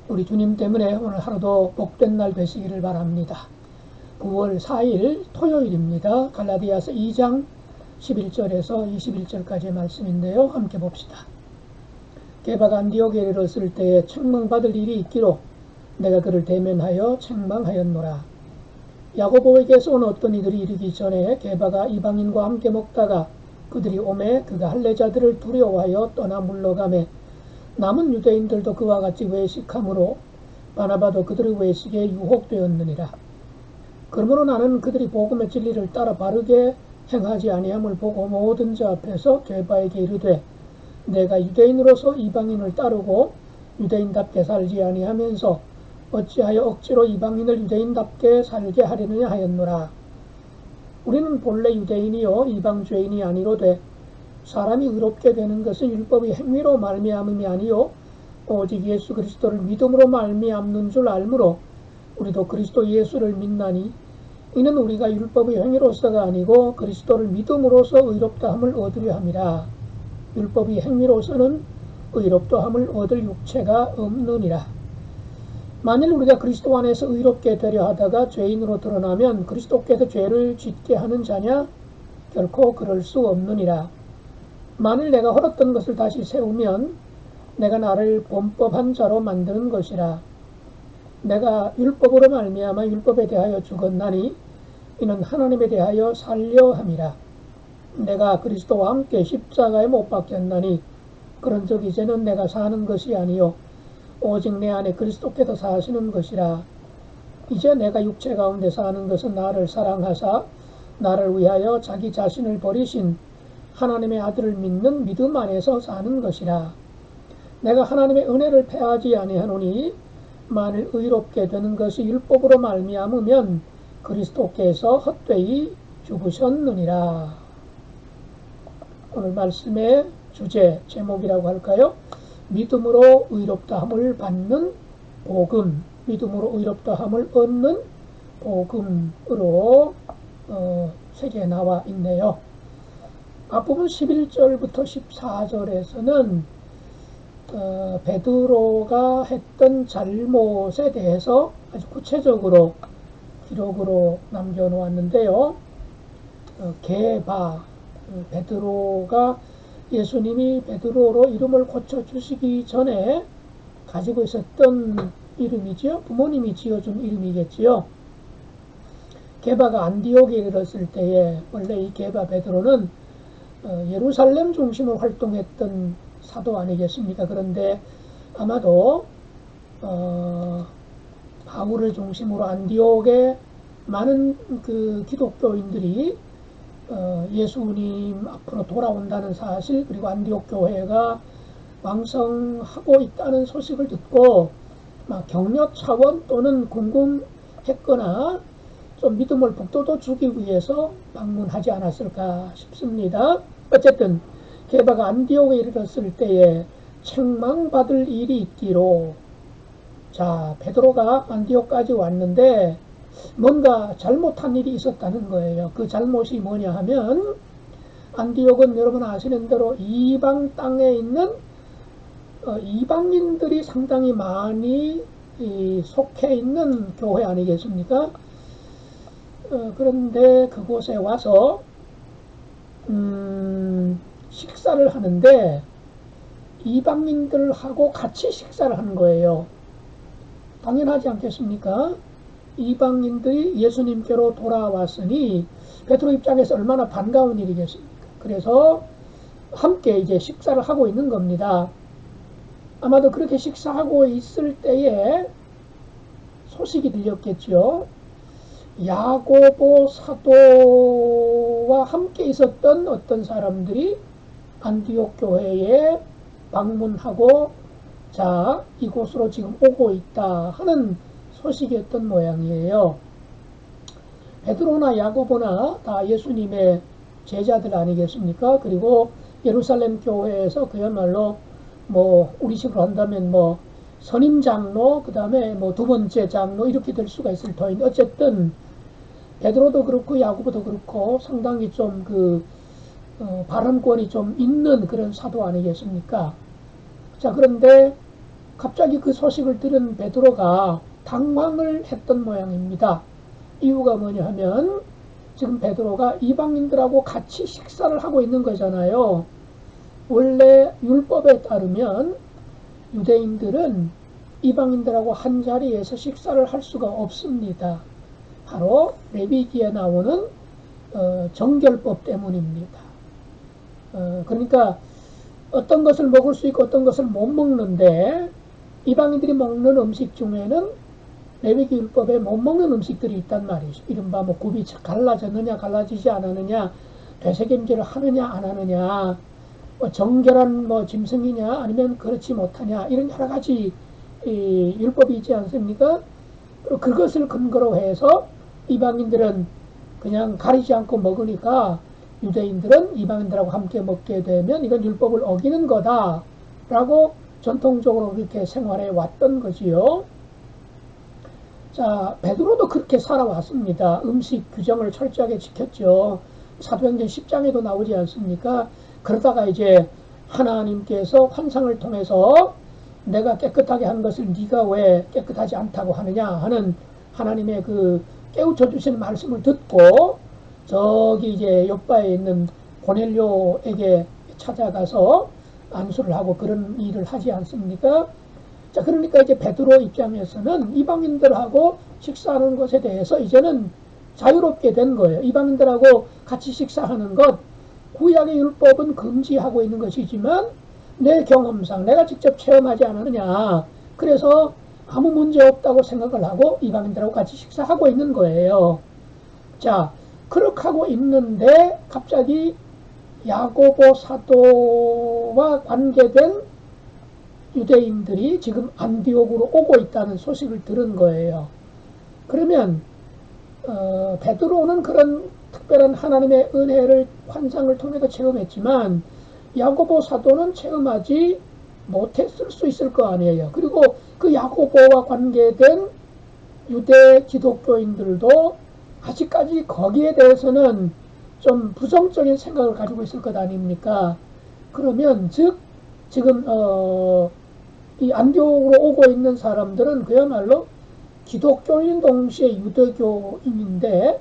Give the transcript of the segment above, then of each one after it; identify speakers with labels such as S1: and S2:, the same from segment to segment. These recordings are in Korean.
S1: 우리 주님 때문에 오늘 하루도 복된 날 되시기를 바랍니다. 9월 4일 토요일입니다. 갈라디아서 2장 11절에서 21절까지의 말씀인데요. 함께 봅시다. 게바가 안디옥에 이르렀을 때에 책망받을 일이 있기로 내가 그를 대면하여 책망하였노라. 야고보에게서 온 어떤 이들이 이르기 전에 게바가 이방인과 함께 먹다가 그들이 오매 그가 할례자들을 두려워하여 떠나 물러가매 남은 유대인들도 그와 같이 외식함으로 바나바도 그들의 외식에 유혹되었느니라. 그러므로 나는 그들이 복음의 진리를 따라 바르게 행하지 아니함을 보고 모든 자 앞에서 게바에게 이르되 내가 유대인으로서 이방인을 따르고 유대인답게 살지 아니하면서 어찌하여 억지로 이방인을 유대인답게 살게 하려느냐 하였노라. 우리는 본래 유대인이요 이방 죄인이 아니로되 사람이 의롭게 되는 것은 율법의 행위로 말미암음이 아니요 오직 예수 그리스도를 믿음으로 말미암는 줄 알므로 우리도 그리스도 예수를 믿나니 이는 우리가 율법의 행위로서가 아니고 그리스도를 믿음으로써 의롭다함을 얻으려 함이라. 율법의 행위로서는 의롭다함을 얻을 육체가 없느니라. 만일 우리가 그리스도 안에서 의롭게 되려 하다가 죄인으로 드러나면 그리스도께서 죄를 짓게 하는 자냐? 결코 그럴 수 없느니라. 만일 내가 헐었던 것을 다시 세우면 내가 나를 범법한 자로 만드는 것이라. 내가 율법으로 말미암아 율법에 대하여 죽었나니 이는 하나님에 대하여 살려 함이라. 내가 그리스도와 함께 십자가에 못 박혔나니 그런즉 이제는 내가 사는 것이 아니요 오직 내 안에 그리스도께서 사시는 것이라. 이제 내가 육체 가운데 사는 것은 나를 사랑하사 나를 위하여 자기 자신을 버리신 하나님의 아들을 믿는 믿음 안에서 사는 것이라. 내가 하나님의 은혜를 패하지 아니하노니 만일 의롭게 되는 것이 율법으로 말미암으면 그리스도께서 헛되이 죽으셨느니라. 오늘 말씀의 주제, 제목이라고 할까요? 믿음으로 의롭다함을 받는 복음, 믿음으로 의롭다함을 얻는 복음으로 책에 나와 있네요. 앞부분 11절부터 14절에서는 베드로가 했던 잘못에 대해서 아주 구체적으로 기록으로 남겨놓았는데요. 게바, 베드로가 예수님이 베드로로 이름을 고쳐주시기 전에 가지고 있었던 이름이지요. 부모님이 지어준 이름이겠지요. 게바가 안디옥에 이르렀을 때에 원래 이 게바 베드로는 예루살렘 중심으로 활동했던 사도 아니겠습니까? 그런데 아마도 바울을 중심으로 안디옥에 많은 그 기독교인들이 예수님 앞으로 돌아온다는 사실, 그리고 안디옥 교회가 왕성하고 있다는 소식을 듣고 막 격려 차원 또는 궁금했거나 좀 믿음을 북돋워 주기 위해서 방문하지 않았을까 싶습니다. 어쨌든 게바가 안디옥에 이르렀을 때에 책망받을 일이 있기로, 자, 베드로가 안디옥까지 왔는데 뭔가 잘못한 일이 있었다는 거예요. 그 잘못이 뭐냐 하면, 안디옥은 여러분 아시는 대로 이방 땅에 있는 이방인들이 상당히 많이 속해 있는 교회 아니겠습니까? 그런데 그곳에 와서 식사를 하는데 이방인들하고 같이 식사를 하는 거예요. 당연하지 않겠습니까? 이방인들이 예수님께로 돌아왔으니 베드로 입장에서 얼마나 반가운 일이겠습니까? 그래서 함께 이제 식사를 하고 있는 겁니다. 아마도 그렇게 식사하고 있을 때에 소식이 들렸겠죠. 야고보 사도와 함께 있었던 어떤 사람들이 안디옥 교회에 방문하고 자, 이곳으로 지금 오고 있다 하는 소식이었던 모양이에요. 베드로나 야고보나 다 예수님의 제자들 아니겠습니까? 그리고 예루살렘 교회에서 그야말로 뭐 우리식으로 한다면 뭐 선임 장로, 그 다음에 뭐 두 번째 장로 이렇게 될 수가 있을 터인데, 어쨌든 베드로도 그렇고 야고보도 그렇고 상당히 좀 발언권이 좀 있는 그런 사도 아니겠습니까? 자, 그런데 갑자기 그 소식을 들은 베드로가 당황을 했던 모양입니다. 이유가 뭐냐 하면 지금 베드로가 이방인들하고 같이 식사를 하고 있는 거잖아요. 원래 율법에 따르면 유대인들은 이방인들하고 한 자리에서 식사를 할 수가 없습니다. 바로 레위기에 나오는 정결법 때문입니다. 그러니까 어떤 것을 먹을 수 있고 어떤 것을 못 먹는데 이방인들이 먹는 음식 중에는 레위기 율법에 못 먹는 음식들이 있단 말이죠. 이른바 뭐 굽이 갈라졌느냐 갈라지지 않았느냐, 되새김질을 하느냐 안 하느냐, 뭐 정결한 뭐 짐승이냐 아니면 그렇지 못하냐, 이런 여러 가지 율법이 있지 않습니까? 그것을 근거로 해서 이방인들은 그냥 가리지 않고 먹으니까 유대인들은 이방인들하고 함께 먹게 되면 이건 율법을 어기는 거다라고 전통적으로 그렇게 생활해 왔던 거지요. 자, 베드로도 그렇게 살아왔습니다. 음식 규정을 철저하게 지켰죠. 사도행전 10장에도 나오지 않습니까? 그러다가 이제 하나님께서 환상을 통해서 내가 깨끗하게 한 것을 네가 왜 깨끗하지 않다고 하느냐 하는 하나님의 그 깨우쳐 주신 말씀을 듣고 저기 이제 요바에 있는 고넬료에게 찾아가서 안수를 하고 그런 일을 하지 않습니까? 자, 그러니까 이제 베드로 입장에서는 이방인들하고 식사하는 것에 대해서 이제는 자유롭게 된 거예요. 이방인들하고 같이 식사하는 것, 구약의 율법은 금지하고 있는 것이지만 내 경험상 내가 직접 체험하지 않았느냐, 그래서 아무 문제 없다고 생각을 하고 이방인들하고 같이 식사하고 있는 거예요. 자, 그렇게 하고 있는데 갑자기 야고보 사도와 관계된 유대인들이 지금 안디옥으로 오고 있다는 소식을 들은 거예요. 그러면 베드로는 그런 특별한 하나님의 은혜를 환상을 통해서 체험했지만 야고보 사도는 체험하지 못했을 수 있을 거 아니에요. 그리고 그 야고보와 관계된 유대 기독교인들도 아직까지 거기에 대해서는 좀 부정적인 생각을 가지고 있을 것 아닙니까? 그러면 즉 지금 이 안디옥으로 오고 있는 사람들은 그야말로 기독교인 동시에 유대교인인데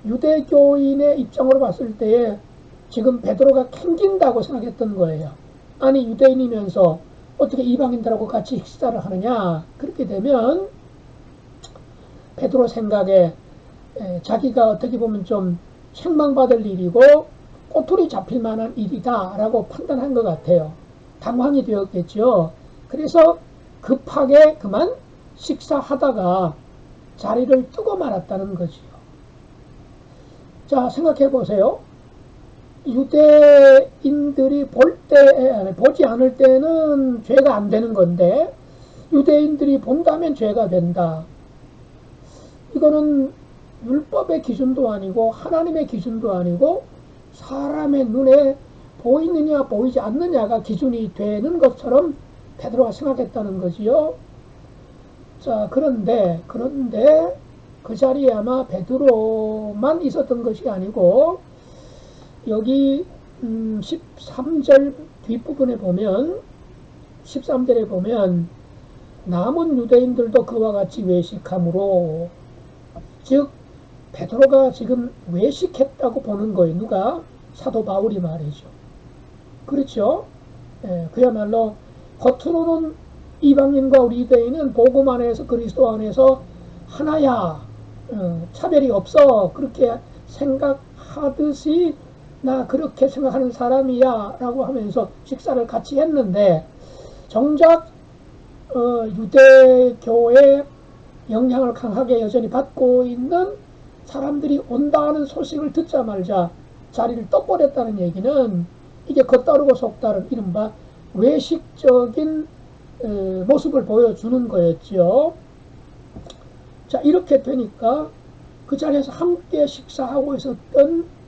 S1: 유대교인의 입장으로 봤을 때에 지금 베드로가 캥긴다고 생각했던 거예요. 아니 유대인이면서 어떻게 이방인들하고 같이 식사를 하느냐. 그렇게 되면 베드로 생각에 자기가 어떻게 보면 좀 책망받을 일이고 꼬투리 잡힐 만한 일이다 라고 판단한 것 같아요. 당황이 되었겠죠. 그래서 급하게 그만 식사하다가 자리를 뜨고 말았다는 거지요. 자, 생각해 보세요. 유대인들이 보지 않을 때는 죄가 안 되는 건데 유대인들이 본다면 죄가 된다. 이거는 율법의 기준도 아니고 하나님의 기준도 아니고 사람의 눈에 보이느냐 보이지 않느냐가 기준이 되는 것처럼 베드로가 생각했다는 거지요. 자, 그런데 그 자리에 아마 베드로만 있었던 것이 아니고 여기 13절 뒷부분에 보면 13절에 보면 남은 유대인들도 그와 같이 외식함으로, 즉 베드로가 지금 외식했다고 보는 거예요. 누가? 사도 바울이 말이죠. 그렇죠? 그야말로 겉으로는 이방인과 우리 유대인은 복음 안에서 그리스도 안에서 하나야, 차별이 없어, 그렇게 생각하듯이 나 그렇게 생각하는 사람이야 라고 하면서 식사를 같이 했는데 정작 유대교의 영향을 강하게 여전히 받고 있는 사람들이 온다는 소식을 듣자마자 자리를 떠버렸다는 얘기는 이게 겉다르고 속다른 이른바 외식적인 모습을 보여주는 거였죠. 자, 이렇게 되니까 그 자리에서 함께 식사하고 있었던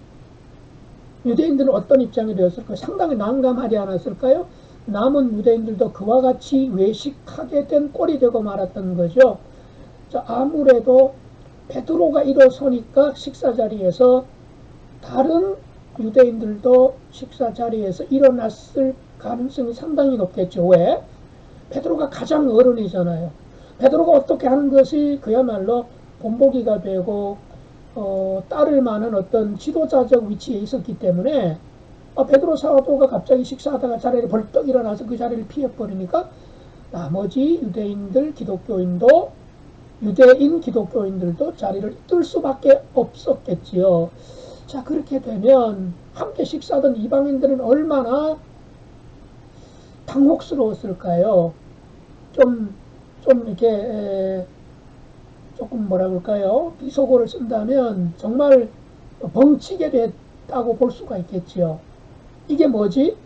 S1: 유대인들은 어떤 입장이 되었을까요? 상당히 난감하지 않았을까요? 남은 유대인들도 그와 같이 외식하게 된 꼴이 되고 말았던 거죠. 자, 아무래도 베드로가 일어서니까 식사 자리에서 다른 유대인들도 식사 자리에서 일어났을 가능성이 상당히 높겠죠. 왜? 베드로가 가장 어른이잖아요. 베드로가 어떻게 하는 것이 그야말로 본보기가 되고 따를 만한 어떤 지도자적 위치에 있었기 때문에 베드로 사도가 갑자기 식사하다가 자리를 벌떡 일어나서 그 자리를 피해버리니까 나머지 유대인 기독교인들도 자리를 뜰 수밖에 없었겠지요. 자, 그렇게 되면 함께 식사하던 이방인들은 얼마나 당혹스러웠을까요? 좀 이렇게 조금 뭐라 그럴까요? 비속어를 쓴다면 정말 벙치게 됐다고 볼 수가 있겠지요. 이게 뭐지?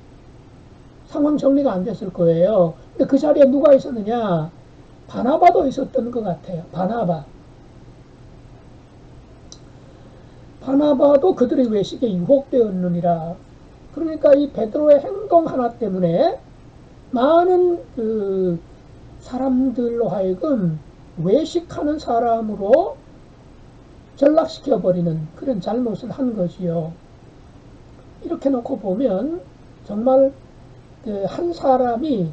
S1: 상황 정리가 안 됐을 거예요. 근데 그 자리에 누가 있었느냐? 바나바도 있었던 것 같아요. 바나바도 그들의 외식에 유혹되었느니라. 그러니까 이 베드로의 행동 하나 때문에 많은 그 사람들로 하여금 외식하는 사람으로 전락시켜버리는 그런 잘못을 한 거지요. 이렇게 놓고 보면 정말 그 한 사람이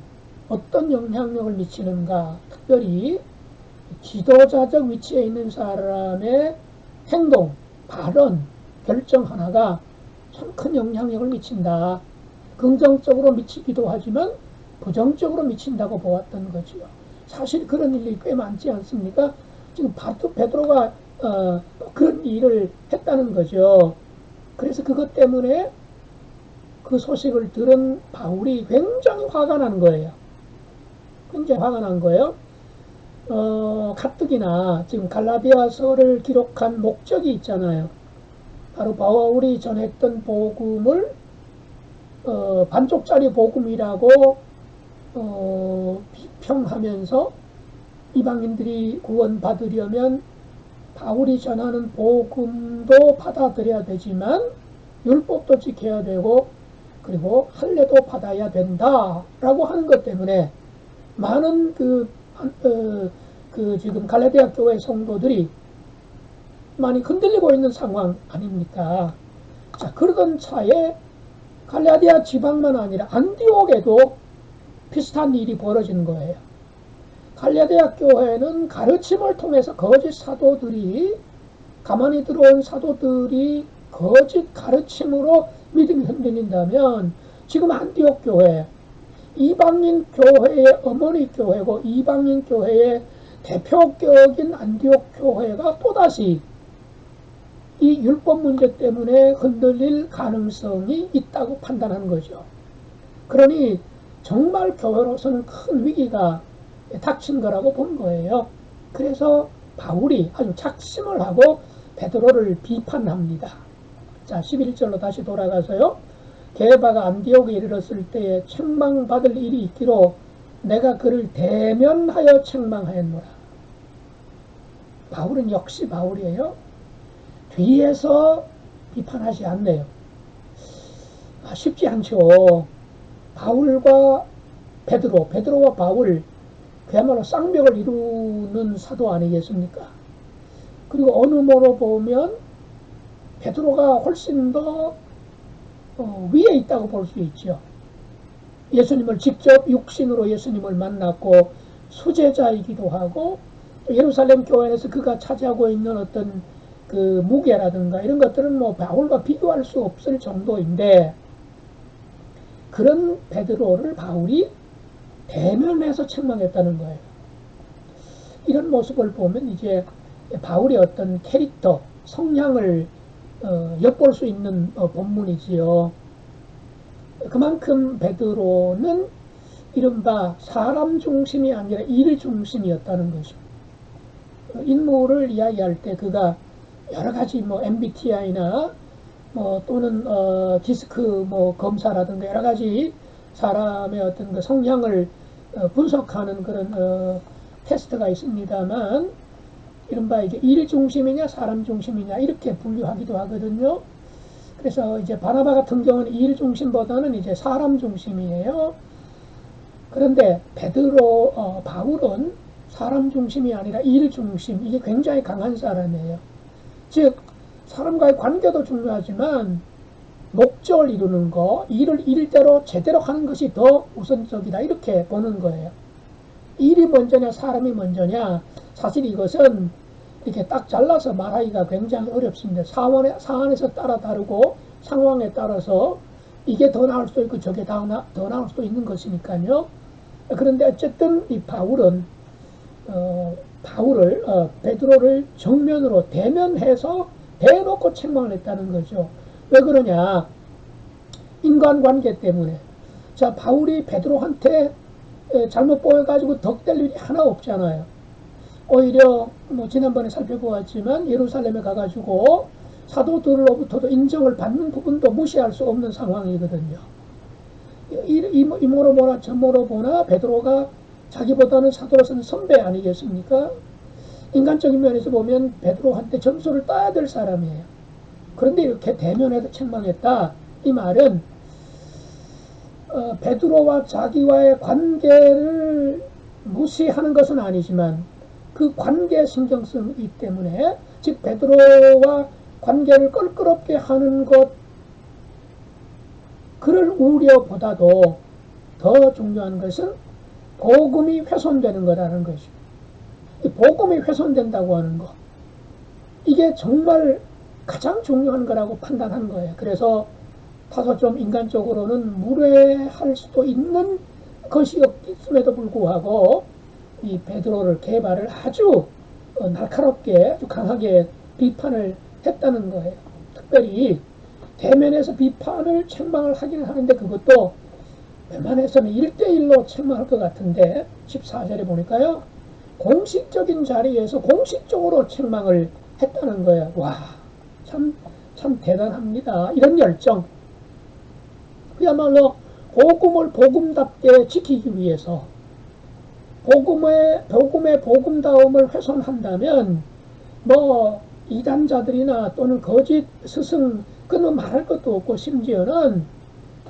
S1: 어떤 영향력을 미치는가, 특별히 지도자적 위치에 있는 사람의 행동, 발언, 결정 하나가 참 큰 영향력을 미친다. 긍정적으로 미치기도 하지만 부정적으로 미친다고 보았던 거지요. 사실 그런 일이 꽤 많지 않습니까? 지금 베드로가 그런 일을 했다는 거죠. 그래서 그것 때문에 그 소식을 들은 바울이 굉장히 화가 난 거예요. 굉장히 화가 난 거예요. 가뜩이나 지금 갈라디아서를 기록한 목적이 있잖아요. 바로 바울이 전했던 복음을 반쪽짜리 복음이라고 비평하면서 이방인들이 구원받으려면 바울이 전하는 복음도 받아들여야 되지만 율법도 지켜야 되고 그리고 할례도 받아야 된다라고 하는 것 때문에 많은 지금 갈라디아 교회 성도들이 많이 흔들리고 있는 상황 아닙니까? 자, 그러던 차에 갈라디아 지방만 아니라 안디옥에도 비슷한 일이 벌어지는 거예요. 갈라디아 교회는 가르침을 통해서 거짓 사도들이, 가만히 들어온 사도들이 거짓 가르침으로 믿음이 흔들린다면 지금 안디옥 교회, 이방인 교회의 어머니 교회고 이방인 교회의 대표격인 안디옥 교회가 또다시 이 율법 문제 때문에 흔들릴 가능성이 있다고 판단하는 거죠. 그러니 정말 교회로서는 큰 위기가 닥친 거라고 본 거예요. 그래서 바울이 아주 작심을 하고 베드로를 비판합니다. 자, 11절로 다시 돌아가서요. 게바가 안디옥에 이르렀을 때에 책망받을 일이 있기로 내가 그를 대면하여 책망하였노라. 바울은 역시 바울이에요. 뒤에서 비판하지 않네요. 쉽지 않죠. 바울과 베드로와 바울, 그야말로 쌍벽을 이루는 사도 아니겠습니까? 그리고 어느 모로 보면 베드로가 훨씬 더 위에 있다고 볼 수 있죠. 예수님을 직접 육신으로 예수님을 만났고 수제자이기도 하고 예루살렘 교회에서 그가 차지하고 있는 어떤 그 무게라든가 이런 것들은 뭐 바울과 비교할 수 없을 정도인데 그런 베드로를 바울이 대면해서 책망했다는 거예요. 이런 모습을 보면 이제 바울의 어떤 캐릭터, 성향을 엿볼 수 있는 본문이지요. 그만큼 베드로는 이른바 사람 중심이 아니라 일 중심이었다는 거죠. 인물을 이야기할 때 그가 여러 가지 뭐 MBTI나 뭐 또는 디스크 뭐 검사라든가 여러 가지 사람의 어떤 그 성향을 분석하는 그런 테스트가 있습니다만 이른바 이게 일 중심이냐 사람 중심이냐 이렇게 분류하기도 하거든요. 그래서 이제 바나바 같은 경우는 일 중심보다는 이제 사람 중심이에요. 그런데 바울은 사람 중심이 아니라 일 중심, 이게 굉장히 강한 사람이에요. 즉 사람과의 관계도 중요하지만 목적을 이루는 거, 일을 일대로 제대로 하는 것이 더 우선적이다 이렇게 보는 거예요. 일이 먼저냐 사람이 먼저냐, 사실 이것은 이렇게 딱 잘라서 말하기가 굉장히 어렵습니다. 사안에서 따라 다르고 상황에 따라서 이게 더 나을 수도 있고 저게 더 나을 수도 있는 것이니까요. 그런데 어쨌든 이 바울은 베드로를 정면으로 대면해서 대놓고 책망을 했다는 거죠. 왜 그러냐? 인간관계 때문에. 자, 바울이 베드로한테 잘못 보여가지고 덕될 일이 하나 없잖아요. 오히려 뭐 지난번에 살펴보았지만 예루살렘에 가가지고 사도들로부터도 인정을 받는 부분도 무시할 수 없는 상황이거든요. 이모로 보나 저모로 보나 베드로가 자기보다는 사도로서는 선배 아니겠습니까? 인간적인 면에서 보면 베드로한테 점수를 따야 될 사람이에요. 그런데 이렇게 대면해서 책망했다. 이 말은 베드로와 자기와의 관계를 무시하는 것은 아니지만 그 관계에 신경 쓰기 때문에, 즉 베드로와 관계를 껄끄럽게 하는 것, 그럴 우려보다도 더 중요한 것은 복음이 훼손되는 거라는 것이죠. 이 복음이 훼손된다고 하는 것, 이게 정말 가장 중요한 거라고 판단한 거예요. 그래서 다소 좀 인간적으로는 무례할 수도 있는 것이었음에도 불구하고 이 베드로를 개발을 아주 날카롭게 아주 강하게 비판을 했다는 거예요. 특별히 대면에서 비판을 책망을 하긴 하는데 그것도 웬만해서는 1대1로 책망할 것 같은데 14절에 보니까요, 공식적인 자리에서 공식적으로 책망을 했다는 거예요. 와, 참 대단합니다. 이런 열정, 그야말로 복음을 복음답게 지키기 위해서 복음의 복음다움을 훼손한다면 뭐 이단자들이나 또는 거짓 스승, 그는 말할 것도 없고 심지어는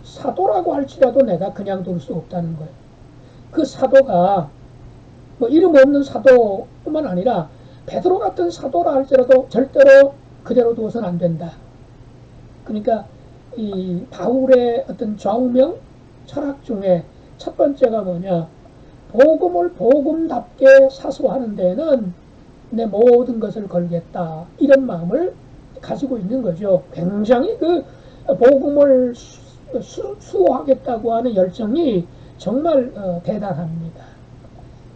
S1: 사도라고 할지라도 내가 그냥 둘 수 없다는 거예요. 그 사도가 뭐 이름 없는 사도뿐만 아니라 베드로 같은 사도라 할지라도 절대로 그대로 두어서는 안 된다. 그러니까 이 바울의 어떤 좌우명 철학 중에 첫 번째가 뭐냐, 복음을 복음답게 사수하는 데는 내 모든 것을 걸겠다, 이런 마음을 가지고 있는 거죠. 굉장히 그 복음을 수호하겠다고 하는 열정이 정말 대단합니다.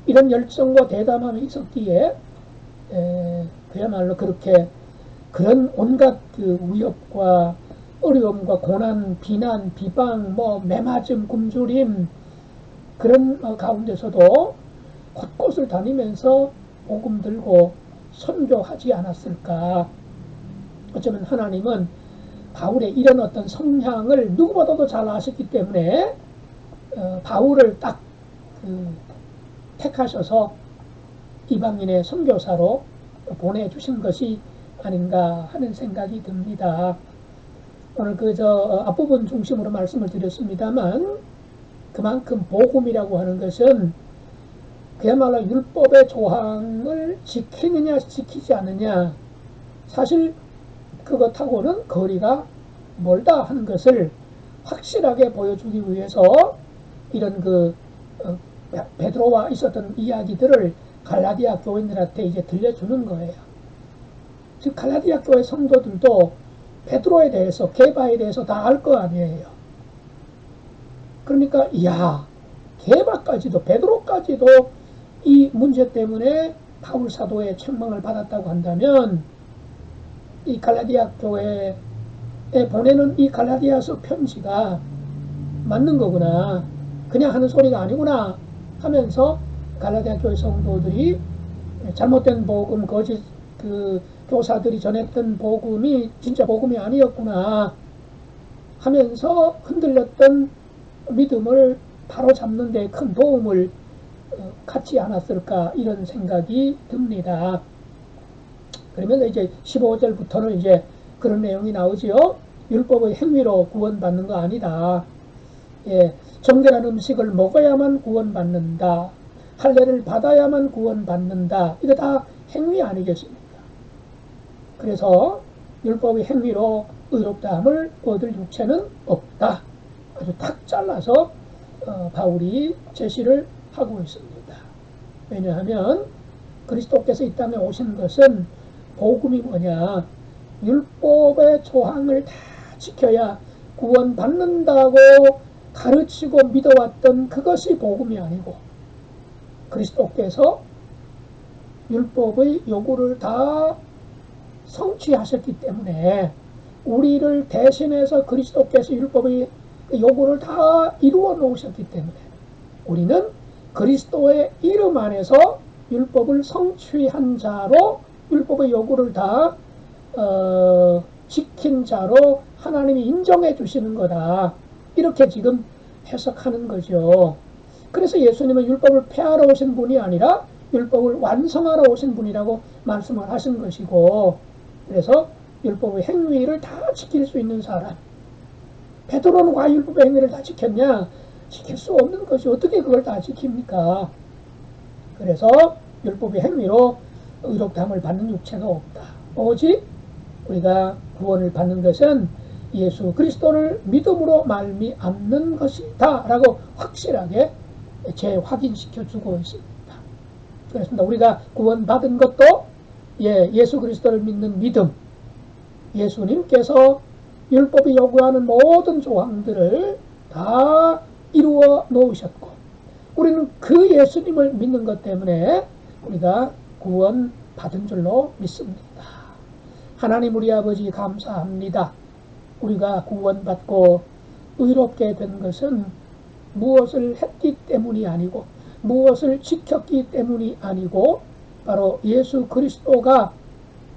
S1: 이런 열정과 대담함이 있었기에 그야말로 그렇게 그런 온갖 그 위협과 어려움과 고난, 비난, 비방, 뭐 매맞음, 굶주림, 그런 가운데서도 곳곳을 다니면서 복음 들고 선교하지 않았을까. 어쩌면 하나님은 바울의 이런 어떤 성향을 누구보다도 잘 아셨기 때문에 바울을 딱 택하셔서 이방인의 선교사로 보내주신 것이 아닌가 하는 생각이 듭니다. 오늘 앞부분 중심으로 말씀을 드렸습니다만, 그만큼 복음이라고 하는 것은 그야말로 율법의 조항을 지키느냐 지키지 않느냐, 사실 그것하고는 거리가 멀다 하는 것을 확실하게 보여주기 위해서 이런 베드로와 있었던 이야기들을 갈라디아 교인들한테 이제 들려주는 거예요. 즉 갈라디아 교회 성도들도 베드로에 대해서, 게바에 대해서 다 알 거 아니에요. 그러니까 게바까지도, 베드로까지도 이 문제 때문에 바울 사도의 책망을 받았다고 한다면 이 갈라디아 교회에 보내는 이 갈라디아서 편지가 맞는 거구나, 그냥 하는 소리가 아니구나 하면서 갈라디아 교회 성도들이 잘못된 복음, 거짓 교사들이 전했던 복음이 진짜 복음이 아니었구나 하면서 흔들렸던 믿음을 바로 잡는 데 큰 도움을 갖지 않았을까, 이런 생각이 듭니다. 그러면 이제 15절부터는 이제 그런 내용이 나오지요. 율법의 행위로 구원받는 거 아니다. 정결한 음식을 먹어야만 구원받는다. 할례를 받아야만 구원받는다. 이거 다 행위 아니겠습니까? 그래서 율법의 행위로 의롭다함을 얻을 육체는 없다. 아주 탁 잘라서 바울이 제시를 하고 있습니다. 왜냐하면 그리스도께서 이 땅에 오신 것은 복음이 뭐냐? 율법의 조항을 다 지켜야 구원받는다고 가르치고 믿어왔던 그것이 복음이 아니고, 그리스도께서 율법의 요구를 다 성취하셨기 때문에, 우리를 대신해서 그리스도께서 율법의 요구를 다 이루어 놓으셨기 때문에, 우리는 그리스도의 이름 안에서 율법을 성취한 자로, 율법의 요구를 다 지킨 자로 하나님이 인정해 주시는 거다, 이렇게 지금 해석하는 거죠. 그래서 예수님은 율법을 폐하러 오신 분이 아니라 율법을 완성하러 오신 분이라고 말씀을 하신 것이고, 그래서 율법의 행위를 다 지킬 수 있는 사람, 베드로는 와 율법의 행위를 다 지켰냐? 지킬 수 없는 것이 어떻게 그걸 다 지킵니까? 그래서 율법의 행위로 의롭다함을 받는 육체가 없다. 오직 우리가 구원을 받는 것은 예수 그리스도를 믿음으로 말미암는 것이다 라고 확실하게 재확인시켜 주고 있습니다. 그렇습니다. 우리가 구원받은 것도 예수 그리스도를 믿는 믿음, 예수님께서 율법이 요구하는 모든 조항들을 다 이루어 놓으셨고, 우리는 그 예수님을 믿는 것 때문에 우리가 구원받은 줄로 믿습니다. 하나님 우리 아버지 감사합니다. 우리가 구원받고 의롭게 된 것은 무엇을 했기 때문이 아니고, 무엇을 지켰기 때문이 아니고, 바로 예수 그리스도가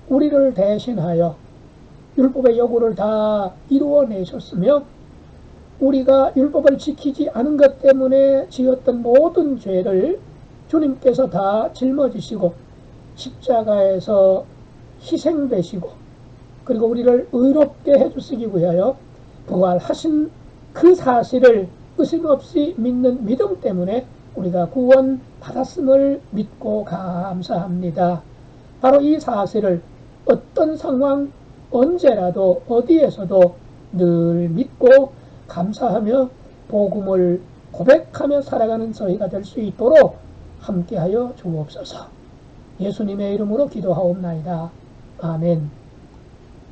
S1: 우리를 대신하여 율법의 요구를 다 이루어내셨으며, 우리가 율법을 지키지 않은 것 때문에 지었던 모든 죄를 주님께서 다 짊어지시고 십자가에서 희생되시고, 그리고 우리를 의롭게 해주시기 위하여 부활하신 그 사실을 의심없이 믿는 믿음 때문에 우리가 구원받았음을 믿고 감사합니다. 바로 이 사실을 어떤 상황, 언제라도 어디에서도 늘 믿고 감사하며 복음을 고백하며 살아가는 저희가 될 수 있도록 함께하여 주옵소서. 예수님의 이름으로 기도하옵나이다. 아멘.